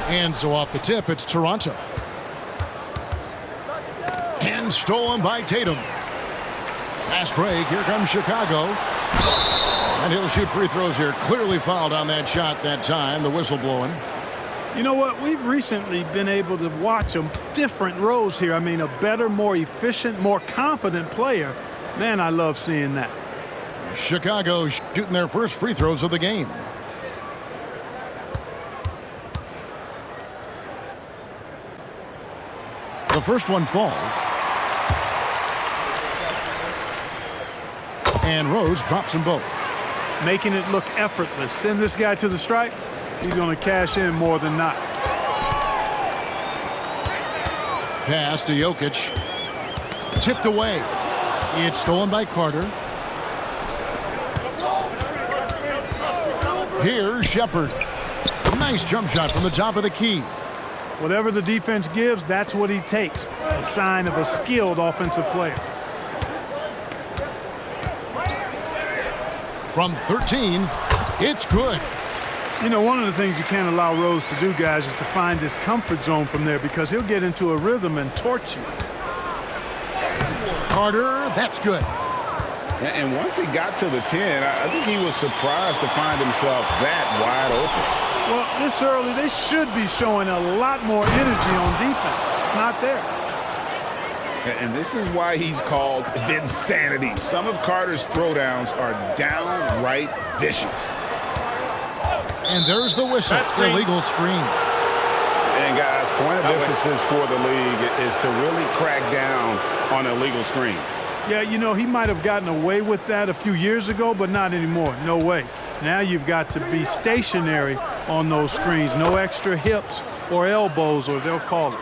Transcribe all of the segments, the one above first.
And so off the tip, it's Toronto. And stolen by Tatum. Fast break. Here comes Chicago. And he'll shoot free throws here. Clearly fouled on that shot that time. The whistle blowing. You know what? We've recently been able to watch him different roles here. I mean, a better, more efficient, more confident player. Man, I love seeing that. Chicago shooting their first free throws of the game. The first one falls. And Rose drops them both. Making it look effortless. Send this guy to the stripe. He's going to cash in more than not. Pass to Jokic. Tipped away. It's stolen by Carter. Here's Shepard. Nice jump shot from the top of the key. Whatever the defense gives, that's what he takes. A sign of a skilled offensive player. From 13, it's good. You know, one of the things you can't allow Rose to do, guys, is to find his comfort zone from there because he'll get into a rhythm and torch you. Carter, that's good. And once he got to the 10, I think he was surprised to find himself that wide open. Well, this early, they should be showing a lot more energy on defense. It's not there. And this is why he's called Vinsanity. Some of Carter's throwdowns are downright vicious. And there's the whistle. Illegal screen. And guys, point of emphasis for the league is to really crack down on illegal screens. Yeah, you know, he might have gotten away with that a few years ago, but not anymore. No way. Now you've got to be stationary on those screens. No extra hips or elbows, or they'll call it.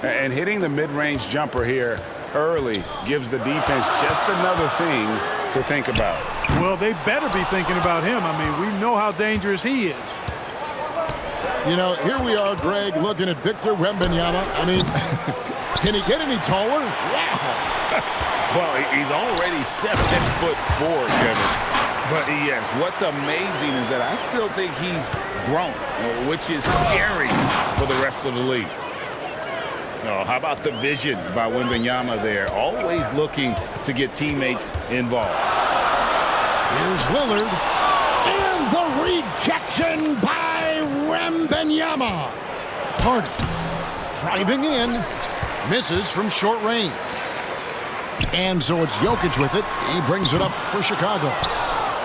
And hitting the mid-range jumper here early gives the defense just another thing to think about. Well, they better be thinking about him. I mean, we know how dangerous he is. You know, here we are, Greg, looking at Victor Wembanyama. I mean, can he get any taller? Wow. Well, he's already 7'4", Kevin. But yes, what's amazing is that I still think he's grown, which is scary for the rest of the league. How about the vision by Wembanyama there? Always looking to get teammates involved. Here's Lillard. And the rejection by Wembanyama. Carter driving in. Misses from short range. And so it's Jokic with it. He brings it up for Chicago.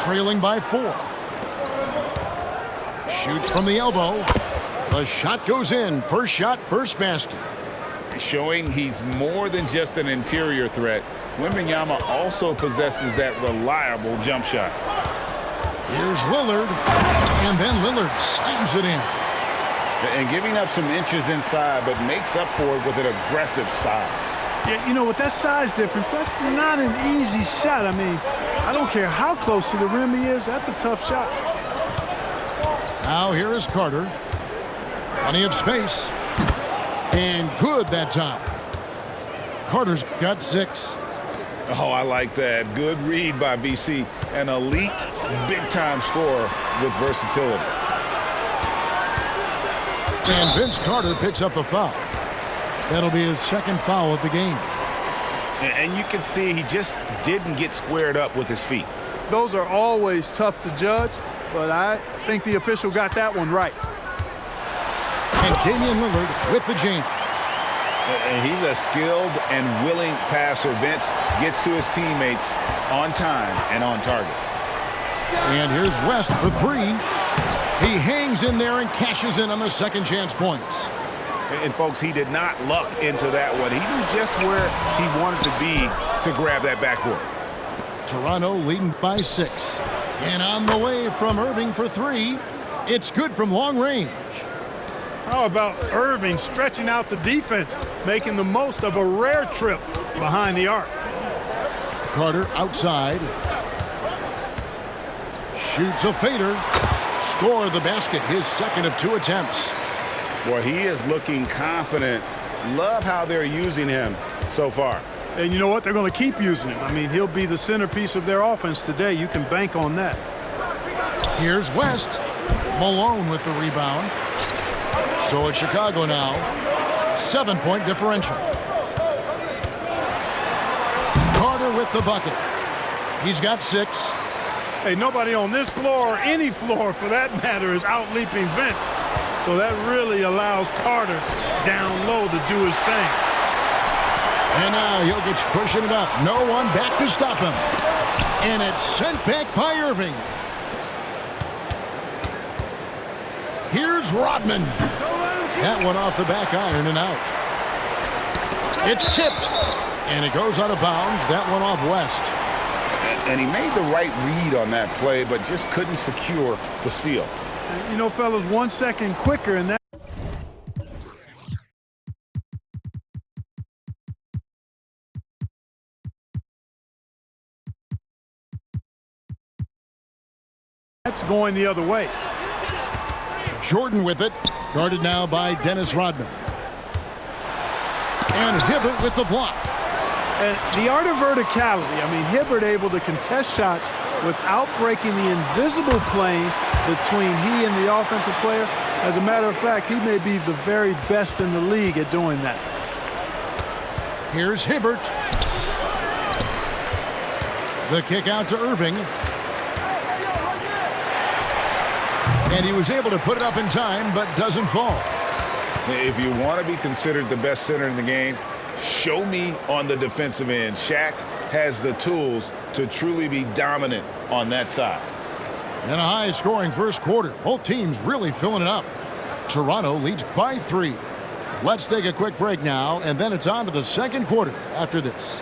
Trailing by 4. Shoots from the elbow. The shot goes in. First shot, first basket. Showing he's more than just an interior threat. Wembanyama also possesses that reliable jump shot. Here's Lillard. And then Lillard slams it in. And giving up some inches inside, but makes up for it with an aggressive style. Yeah, you know, with that size difference, that's not an easy shot. I mean, I don't care how close to the rim he is. That's a tough shot. Now here is Carter. Plenty of space. And good that time. Carter's got 6. Oh, I like that. Good read by VC. An elite, big-time scorer with versatility. And Vince Carter picks up the foul. That'll be his second foul of the game. And you can see he just didn't get squared up with his feet. Those are always tough to judge, but I think the official got that one right. And Damian Lillard with the jam. And he's a skilled and willing passer. Vince gets to his teammates on time and on target. And here's West for 3. He hangs in there and cashes in on the second chance points. And folks, he did not luck into that one. He knew just where he wanted to be to grab that backboard. Toronto leading by 6. And on the way from Irving for 3. It's good from long range. How about Irving stretching out the defense, making the most of a rare trip behind the arc? Carter outside. Shoots a fader. Score the basket, his second of 2 attempts. Boy, he is looking confident. Love how they're using him so far. And you know what? They're going to keep using him. I mean, he'll be the centerpiece of their offense today. You can bank on that. Here's West. Malone with the rebound. So it's Chicago now. 7-point differential. Carter with the bucket. He's got 6. Hey, nobody on this floor or any floor for that matter is out-leaping Vince. So that really allows Carter down low to do his thing. And now Jokic pushing it up. No one back to stop him. And it's sent back by Irving. Here's Rodman. That one off the back iron and out. It's tipped. And it goes out of bounds. That one off West. And he made the right read on that play, but just couldn't secure the steal. You know, fellas, 1 second quicker, and that's going the other way. Jordan with it. Guarded now by Dennis Rodman. And Hibbert with the block. And the art of verticality. I mean, Hibbert able to contest shots without breaking the invisible plane between he and the offensive player. As a matter of fact, he may be the very best in the league at doing that. Here's Hibbert. The kick out to Irving. And he was able to put it up in time, but doesn't fall. If you want to be considered the best center in the game, show me on the defensive end. Shaq has the tools to truly be dominant on that side. And a high-scoring first quarter. Both teams really filling it up. Toronto leads by 3. Let's take a quick break now, and then it's on to the second quarter after this.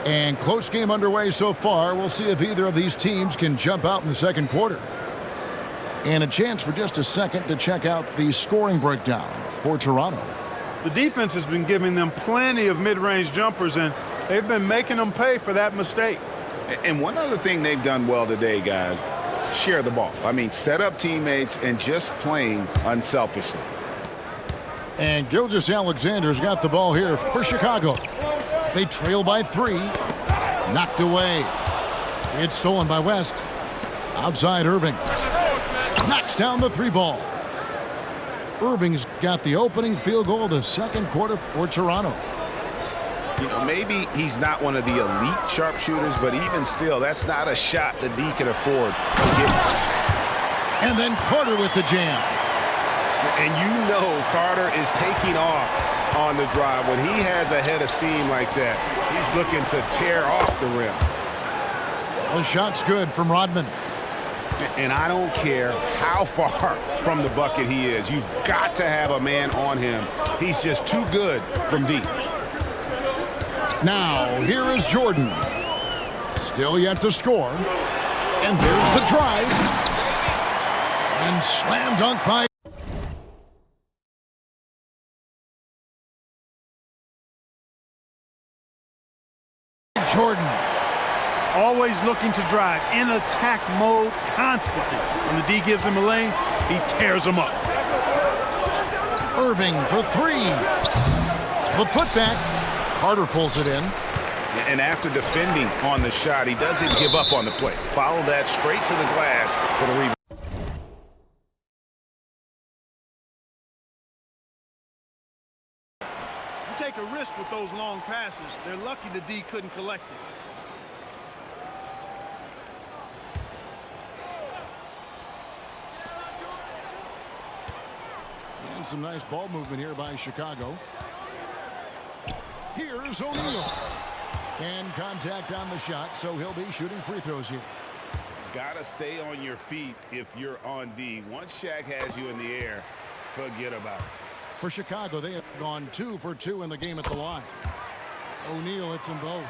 And close game underway so far. We'll see if either of these teams can jump out in the second quarter. And a chance for just a second to check out the scoring breakdown for Toronto. The defense has been giving them plenty of mid-range jumpers, and they've been making them pay for that mistake. And one other thing they've done well today, guys, share the ball. I mean, set up teammates and just playing unselfishly. And Gilgeous-Alexander's got the ball here for Chicago. They trail by 3. Knocked away. It's stolen by West. Outside Irving. Knocks down the 3-ball. Irving's got the opening field goal of the second quarter for Toronto. You know, maybe he's not one of the elite sharpshooters, but even still, that's not a shot that D can afford to get. And then Carter with the jam. And you know Carter is taking off on the drive. When he has a head of steam like that, he's looking to tear off the rim. The shot's good from Rodman. And I don't care how far from the bucket he is. You've got to have a man on him. He's just too good from deep. Now, here is Jordan. Still yet to score. And there's the drive. And slam dunk by Jordan. Always looking to drive in attack mode constantly. When the D gives him a lane, he tears him up. Irving for 3. The putback. Carter pulls it in. And after defending on the shot, he doesn't give up on the play. Follow that straight to the glass for the rebound. You take a risk with those long passes. They're lucky the D couldn't collect it. And some nice ball movement here by Chicago. Here's O'Neal. And contact on the shot, so he'll be shooting free throws here. Gotta stay on your feet if you're on D. Once Shaq has you in the air, forget about it. For Chicago, they have gone 2 for 2 in the game at the line. O'Neal hits them both.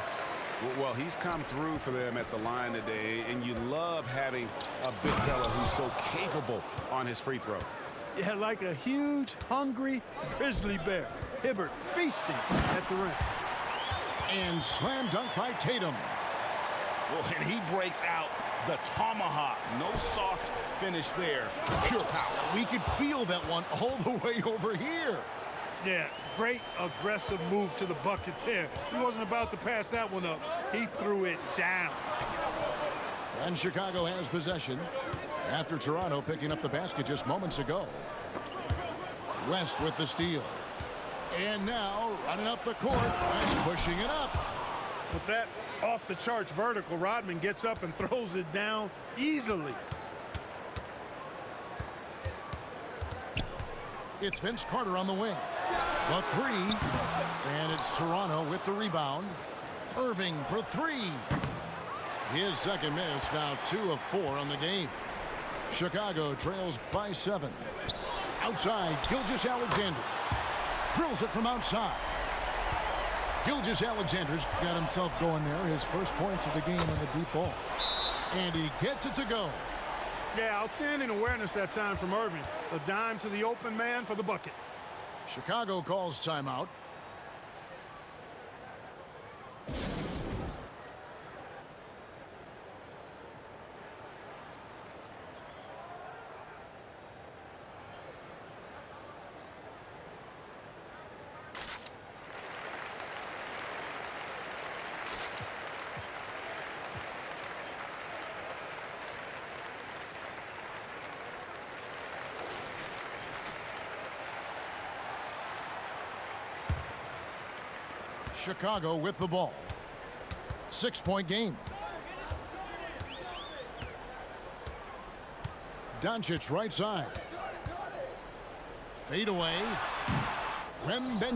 Well, he's come through for them at the line today, and you love having a big fella who's so capable on his free throw. Yeah, like a huge, hungry grizzly bear. Hibbert feasting at the rim. And slam dunk by Tatum. Well, and he breaks out the tomahawk. No soft finish there. Pure power. We could feel that one all the way over here. Yeah, great aggressive move to the bucket there. He wasn't about to pass that one up. He threw it down. And Chicago has possession after Toronto picking up the basket just moments ago. West with the steal. And now running up the court. West pushing it up. With that off-the-charts vertical, Rodman gets up and throws it down easily. It's Vince Carter on the wing. The three. And it's Toronto with the rebound. Irving for three. His second miss, now 2 of 4 on the game. Chicago trails by 7. Outside, Gilgeous-Alexander. Drills it from outside. Gilgeous-Alexander's got himself going there. His first points of the game on the deep ball. And he gets it to go. Yeah, outstanding awareness that time from Irving. A dime to the open man for the bucket. Chicago calls timeout. Chicago with the ball. 6-point game. Dončić right side. Fade away. Wembanyama.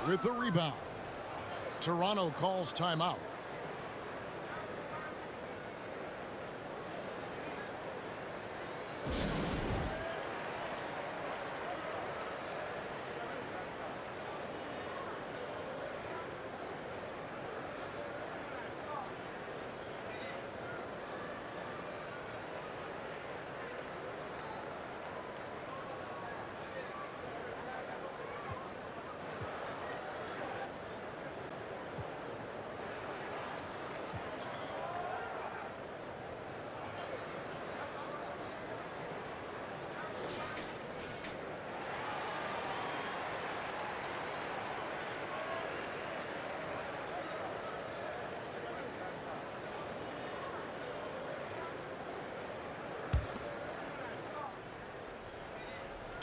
With the rebound. Toronto calls timeout.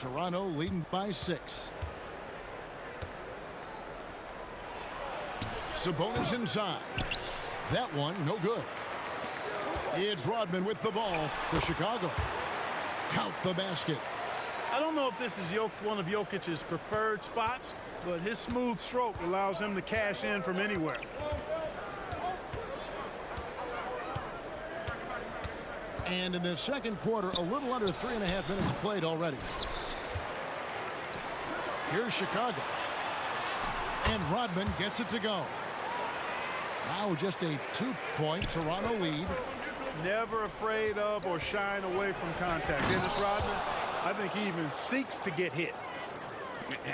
Toronto leading by 6. Sabonis inside. That one, no good. It's Rodman with the ball for Chicago. Count the basket. I don't know if this is one of Jokic's preferred spots, but his smooth stroke allows him to cash in from anywhere. And in the second quarter, a little under 3.5 minutes played already. Here's Chicago. And Rodman gets it to go. Now just a 2-point Toronto lead. Never afraid of or shying away from contact. Dennis Rodman, I think he even seeks to get hit.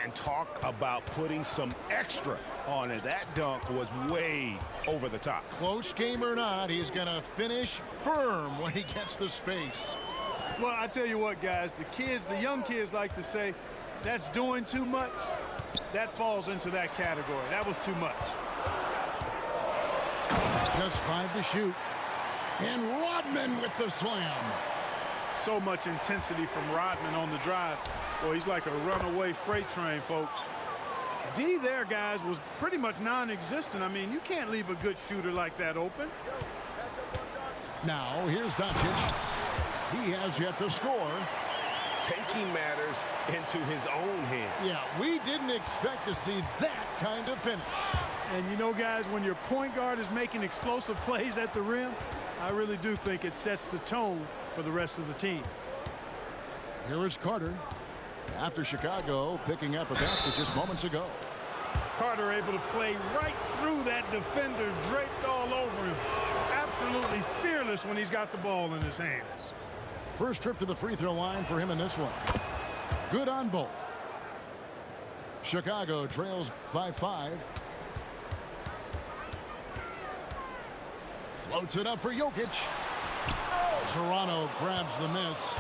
And talk about putting some extra on it. That dunk was way over the top. Close game or not, he's going to finish firm when he gets the space. Well, I tell you what, guys, the young kids like to say, that's doing too much. That falls into that category. That was too much. Just 5 to shoot. And Rodman with the slam. So much intensity from Rodman on the drive. Boy, he's like a runaway freight train, folks. D there, guys, was pretty much non-existent. I mean, you can't leave a good shooter like that open. Now, here's Dončić. He has yet to score. Taking matters into his own hands. Yeah, we didn't expect to see that kind of finish. And you know, guys, when your point guard is making explosive plays at the rim, I really do think it sets the tone for the rest of the team. Here is Carter after Chicago picking up a basket just moments ago. Carter able to play right through that defender, draped all over him. Absolutely fearless when he's got the ball in his hands. First trip to the free throw line for him in this one. Good on both. Chicago trails by 5. Floats it up for Jokic. Toronto grabs the miss.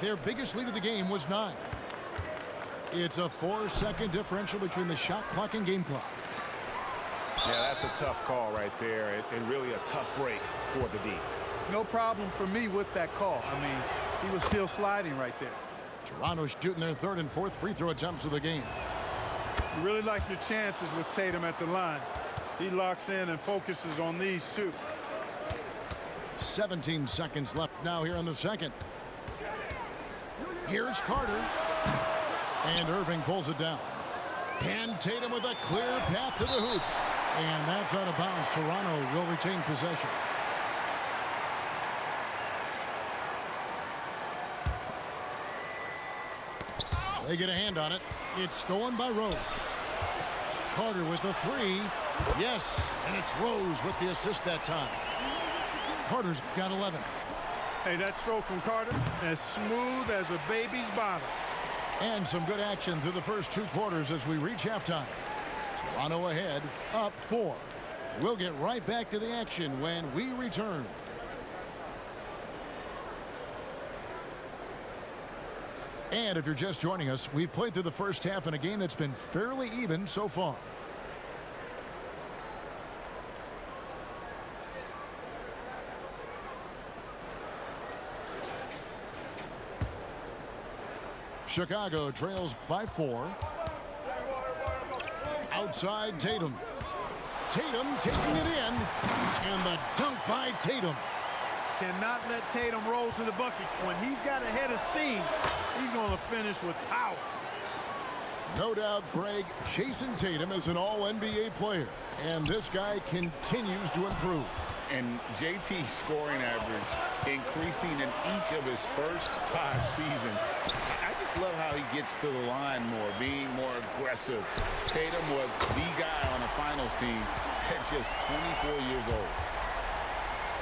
Their biggest lead of the game was 9. It's a 4-second differential between the shot clock and game clock. Yeah, that's a tough call right there, and really a tough break for the D. No problem for me with that call. I mean, he was still sliding right there. Toronto shooting their 3rd and 4th free throw attempts of the game. You really like your chances with Tatum at the line. He locks in and focuses on these two. 17 seconds left now here in the second. Here's Carter. And Irving pulls it down. And Tatum with a clear path to the hoop. And that's out of bounds. Toronto will retain possession. They get a hand on it. It's stolen by Rose. Carter with the 3. Yes, and it's Rose with the assist that time. Carter's got 11. Hey, that stroke from Carter, as smooth as a baby's bottom. And some good action through the first 2 quarters as we reach halftime. Toronto ahead, up 4. We'll get right back to the action when we return. And if you're just joining us, we've played through the first half in a game that's been fairly even so far. Chicago trails by 4. Outside Tatum. Tatum taking it in. And the dunk by Tatum. Cannot let Tatum roll to the bucket. When he's got a head of steam, he's going to finish with power. No doubt, Greg, Jason Tatum is an all-NBA player. And this guy continues to improve. And JT's scoring average increasing in each of his first 5 seasons. I just love how he gets to the line more, being more aggressive. Tatum was the guy on the finals team at just 24 years old.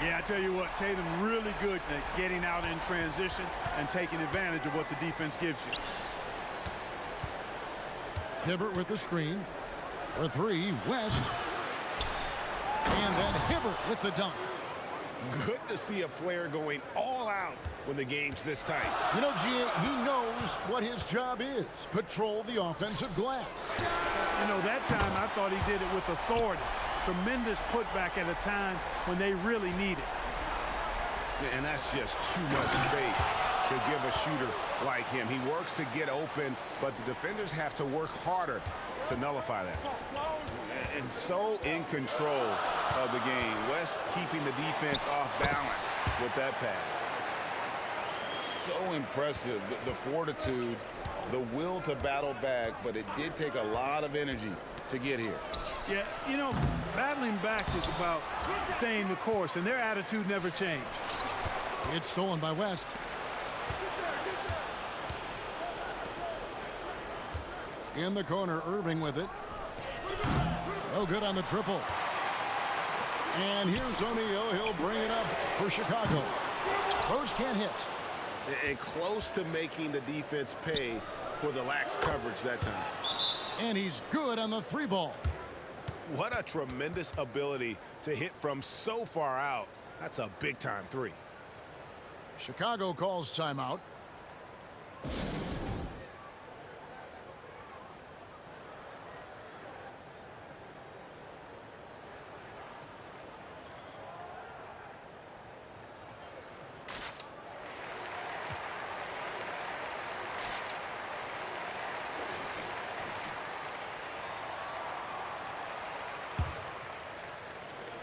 Yeah, I tell you what, Tatum really good at getting out in transition and taking advantage of what the defense gives you. Hibbert with the screen. For 3, West. And then Hibbert with the dunk. Good to see a player going all out when the game's this tight. You know, G.A., he knows what his job is. Patrol the offensive glass. You know, that time I thought he did it with authority. Tremendous putback at a time when they really need it. And that's just too much space to give a shooter like him. He works to get open, but the defenders have to work harder to nullify that. And so in control of the game. West keeping the defense off balance with that pass. So impressive, the fortitude, the will to battle back, but it did take a lot of energy to get here. Yeah, you know, battling back is about staying the course, and their attitude never changed. It's stolen by West. In the corner, Irving with it. No good on the triple. And here's O'Neal. He'll bring it up for Chicago. Rose can't hit. And close to making the defense pay for the lax coverage that time. And he's good on the 3 ball. What a tremendous ability to hit from so far out. That's a big-time 3. Chicago calls timeout.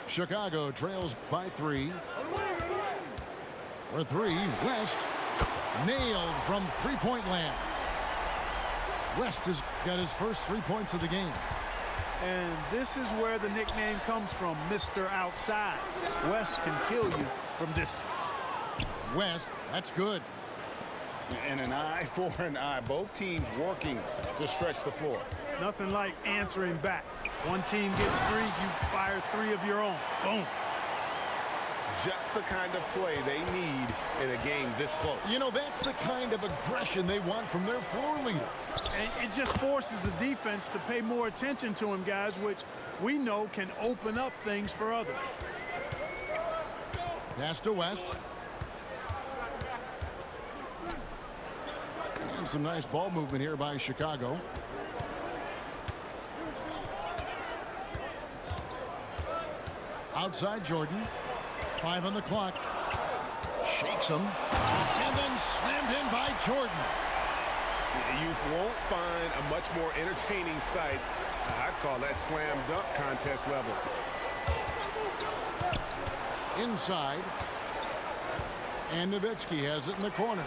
Chicago trails by 3. For 3, West. Nailed from three-point land. West has got his first 3 points of the game. And this is where the nickname comes from, Mr. Outside. West can kill you from distance. West, that's good. And an eye for an eye. Both teams working to stretch the floor. Nothing like answering back. One team gets 3, you fire 3 of your own. Boom. Just the kind of play they need in a game this close. You know, that's the kind of aggression they want from their floor leader. And it just forces the defense to pay more attention to him, guys, which we know can open up things for others. Pass to West. And some nice ball movement here by Chicago. Outside Jordan. 5 on the clock. Shakes him. And then slammed in by Jordan. You won't find a much more entertaining sight. I'd call that slam dunk contest level. Inside. And Nowitzki has it in the corner.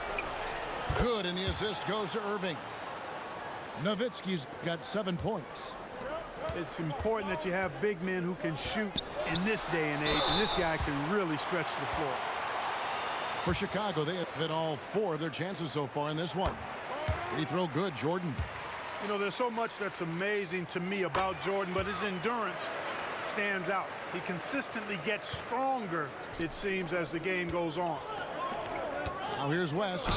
Good, and the assist goes to Irving. Nowitzki's got 7 points. It's important that you have big men who can shoot in this day and age, and this guy can really stretch the floor. For Chicago, they have hit all 4 of their chances so far in this one. Free throw good, Jordan. You know, there's so much that's amazing to me about Jordan, but his endurance stands out. He consistently gets stronger, it seems, as the game goes on. Now here's West.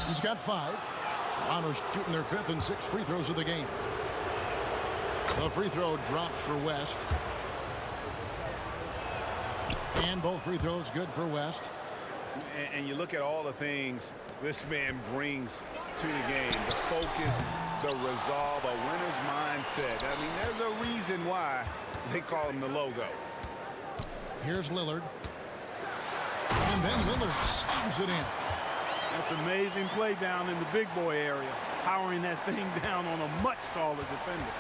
He's got 5. Toronto's shooting their 5th and 6th free throws of the game. The free throw dropped for West. And both free throws good for West. And you look at all the things this man brings to the game. The focus, the resolve, a winner's mindset. I mean, there's a reason why they call him the logo. Here's Lillard. And then Lillard slams it in. That's amazing play down in the big boy area, powering that thing down on a much taller defender.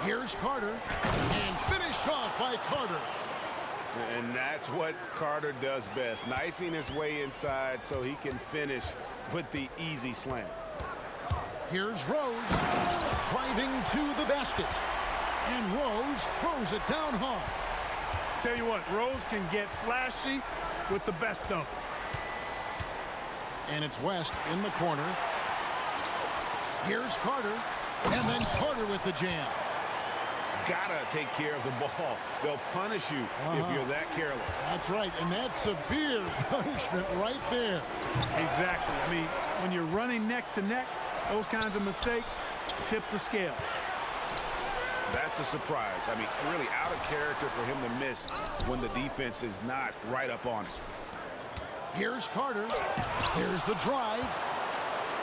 Here's Carter. And finished off by Carter. And that's what Carter does best, knifing his way inside so he can finish with the easy slam. Here's Rose driving to the basket. And Rose throws it down hard. Tell you what, Rose can get flashy with the best of them. And it's West in the corner. Here's Carter. And then Carter with the jam. Gotta take care of the ball. They'll punish you if you're that careless. That's right, and that's severe punishment right there. Exactly. I mean, when you're running neck to neck, those kinds of mistakes tip the scales. That's a surprise. I mean, really out of character for him to miss when the defense is not right up on it. Here's Carter. Here's the drive.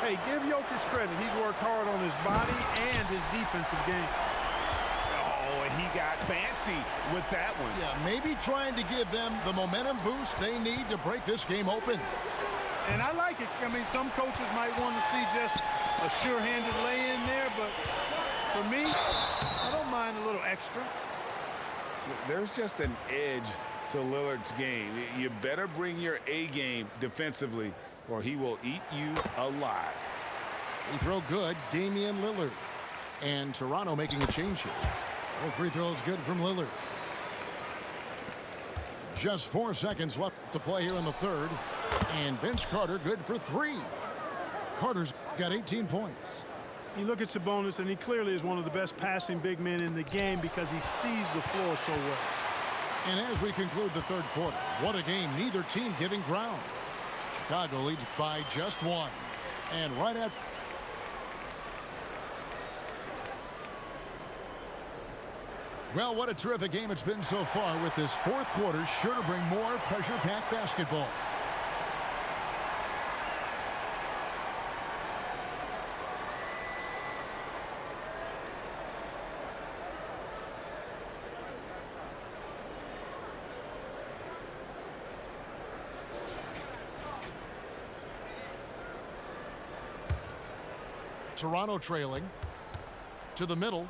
Hey, give Jokic credit. He's worked hard on his body and his defensive game. He got fancy with that one. Yeah, maybe trying to give them the momentum boost they need to break this game open. And I like it. I mean, some coaches might want to see just a sure-handed lay-in there, but for me, I don't mind a little extra. There's just an edge to Lillard's game. You better bring your A game defensively, or he will eat you alive. Free throw good, Damian Lillard. And Toronto making a change here. Both free throws good from Lillard. Just 4 seconds left to play here in the third. And Vince Carter good for 3. Carter's got 18 points. You look at Sabonis, and he clearly is one of the best passing big men in the game because he sees the floor so well. And as we conclude the third quarter, what a game, neither team giving ground. Chicago leads by just 1. And right after... Well, what a terrific game it's been so far, with this fourth quarter sure to bring more pressure-packed basketball. Toronto trailing to the middle.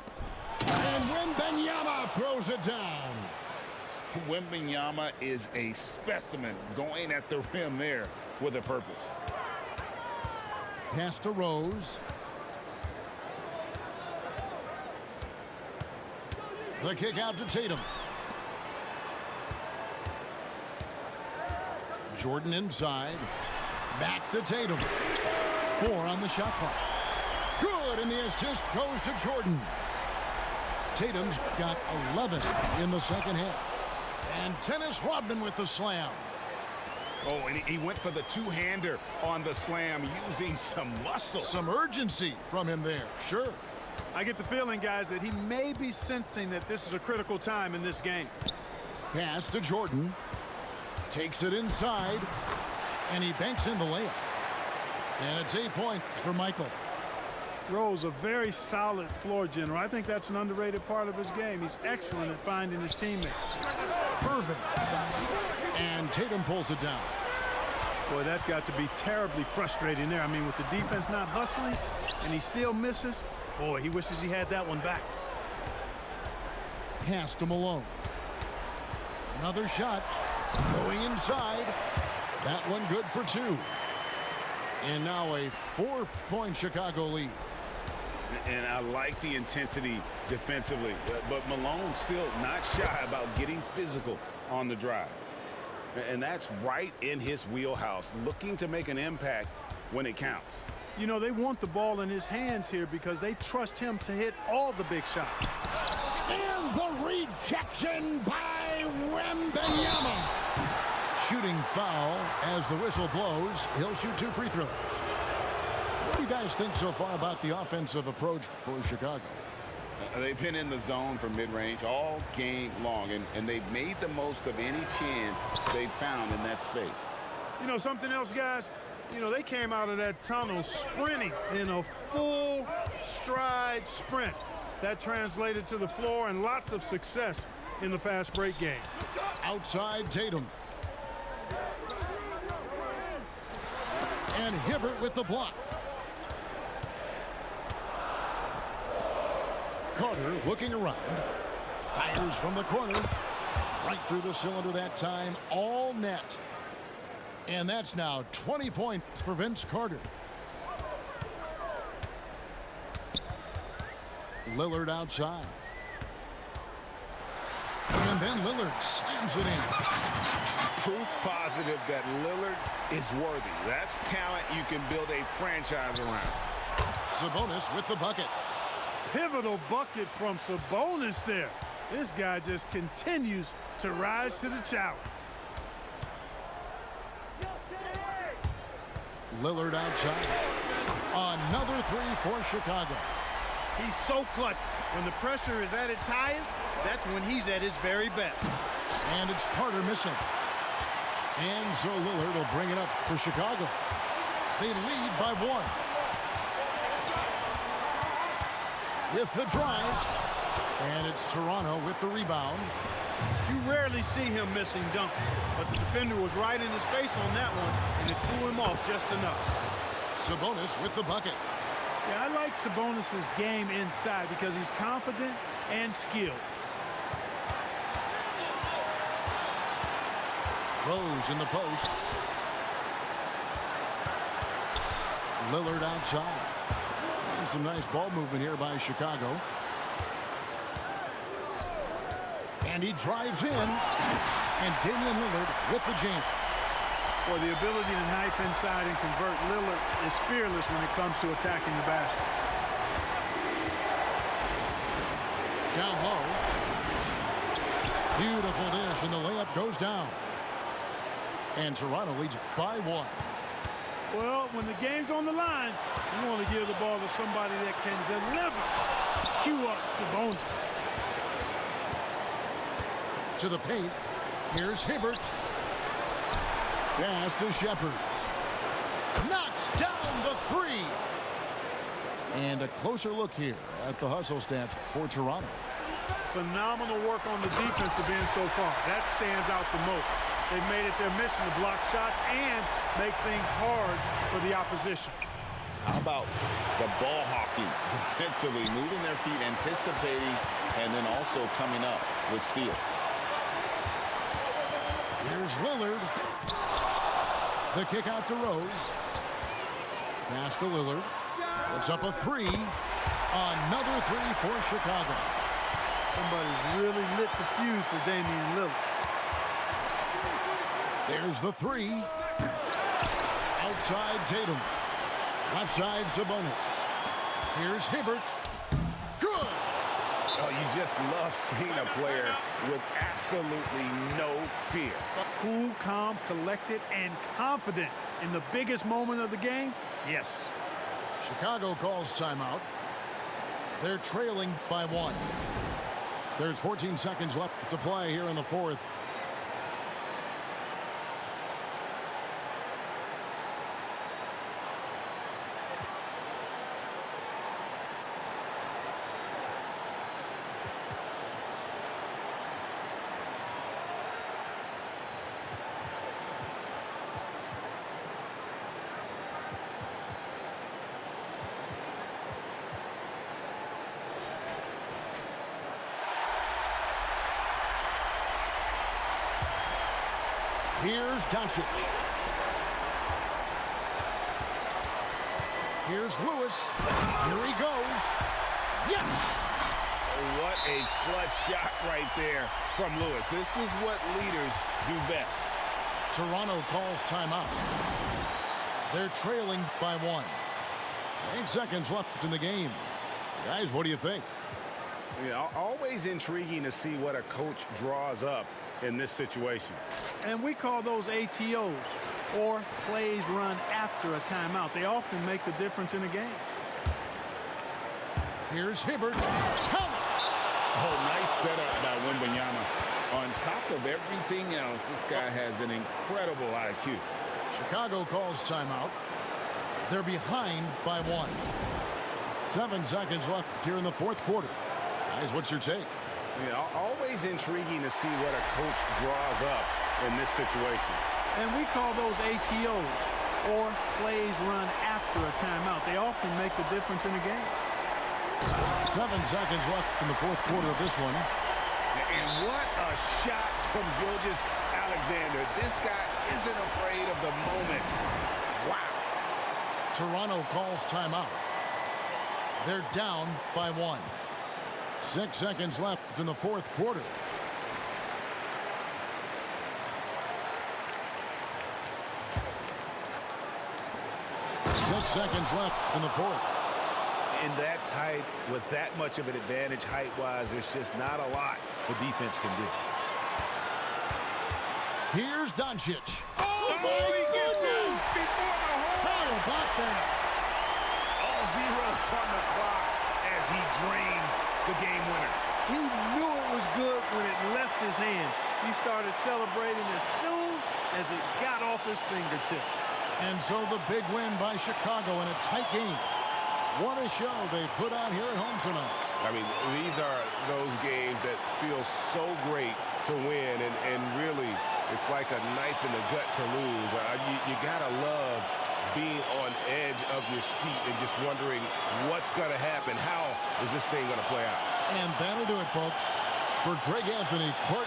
And Wembanyama throws it down. Wembanyama is a specimen, going at the rim there with a purpose. Pass to Rose. The kick out to Tatum. Jordan inside. Back to Tatum. 4 on the shot clock. Good, and the assist goes to Jordan. Tatum's got 11 in the second half. And Dennis Rodman with the slam. Oh, and he went for the two-hander on the slam using some muscle. Some urgency from him there, sure. I get the feeling, guys, that he may be sensing that this is a critical time in this game. Pass to Jordan. Takes it inside, and he banks in the layup. And it's 8 points for Michael. Rose, a very solid floor general. I think that's an underrated part of his game. He's excellent at finding his teammates. Perfect. And Tatum pulls it down. Boy, that's got to be terribly frustrating there. I mean, with the defense not hustling and he still misses, boy, he wishes he had that one back. Pass to Malone. Another shot going inside. That one good for 2. And now a 4-point Chicago lead. And I like the intensity defensively, but Malone still not shy about getting physical on the drive. And that's right in his wheelhouse, looking to make an impact when it counts. You know, they want the ball in his hands here because they trust him to hit all the big shots. And the rejection by Wembanyama. Shooting foul as the whistle blows. He'll shoot 2 free throws. What do you guys think so far about the offensive approach for Chicago? They've been in the zone for mid-range all game long, and they've made the most of any chance they've found in that space. You know, something else, guys? You know, they came out of that tunnel sprinting in a full stride sprint. That translated to the floor and lots of success in the fast break game. Outside Tatum. And Hibbert with the block. Carter looking around. Fires from the corner. Right through the cylinder that time. All net. And that's now 20 points for Vince Carter. Lillard outside. And then Lillard slams it in. Proof positive that Lillard is worthy. That's talent you can build a franchise around. Sabonis with the bucket. Pivotal bucket from Sabonis there. This guy just continues to rise to the challenge. Lillard outside. Another 3 for Chicago. He's so clutch. When the pressure is at its highest, that's when he's at his very best. And it's Carter missing. And so Lillard will bring it up for Chicago. They lead by 1. With the drive. And it's Toronto with the rebound. You rarely see him missing dunks, but the defender was right in his face on that one, and it threw him off just enough. Sabonis with the bucket. Yeah, I like Sabonis' game inside because he's confident and skilled. Rose in the post. Lillard outside. And some nice ball movement here by Chicago. And he drives in. And Damian Lillard with the jam. Well, the ability to knife inside and convert, Lillard is fearless when it comes to attacking the basket. Down low. Beautiful dish, and the layup goes down. And Toronto leads by 1. Well, when the game's on the line, you want to give the ball to somebody that can deliver. Cue up Sabonis. To the paint. Here's Hibbert. Pass to Shepherd. Knocks down the 3. And a closer look here at the hustle stats for Toronto. Phenomenal work on the defensive end so far. That stands out the most. They've made it their mission to block shots and make things hard for the opposition. How about the ball hawking defensively, moving their feet, anticipating, and then also coming up with steal. Here's Lillard. The kick out to Rose. Pass to Lillard. It's up a 3. Another 3 for Chicago. Somebody's really lit the fuse for Damian Lillard. There's the three. Outside Tatum. Left side Sabonis. Here's Hibbert. Good. Oh, you just love seeing a player with absolutely no fear. Cool, calm, collected, and confident in the biggest moment of the game? Yes. Chicago calls timeout. They're trailing by 1. There's 14 seconds left to play here in the fourth. Here's Dončić. Here's Lewis. Here he goes. Yes! What a clutch shot right there from Lewis. This is what leaders do best. Toronto calls timeout. They're trailing by 1. 8 seconds left in the game. Guys, what do you think? You know, always intriguing to see what a coach draws up in this situation. And we call those ATOs, or plays run after a timeout. They often make the difference in a game. Here's Hibbert. Count it! Oh, nice setup by Wembanyama. On top of everything else, this guy has an incredible IQ. Chicago calls timeout. They're behind by 1. 7 seconds left here in the fourth quarter. Guys, what's your take? You know, always intriguing to see what a coach draws up in this situation. And we call those ATOs, or plays run after a timeout. They often make the difference in a game. 7 seconds left in the fourth quarter of this one. And what a shot from Gilgeous-Alexander. This guy isn't afraid of the moment. Wow. Toronto calls timeout. They're down by 1. 6 seconds left in the fourth quarter. Six seconds left in the fourth. In that tight, with that much of an advantage height-wise, there's just not a lot the defense can do. Here's Dončić. Oh, my goodness! Before the hole! How about that? All zeros on the clock as he drains the game winner. He knew it was good when it left his hand. He started celebrating as soon as it got off his fingertip. And so the big win by Chicago in a tight game. What a show they put on here at home tonight. I mean, these are those games that feel so great to win, and really, it's like a knife in the gut to lose. You gotta love being on edge of your seat and just wondering what's gonna happen. How is this thing gonna play out? And that'll do it, folks. For Greg Anthony, Court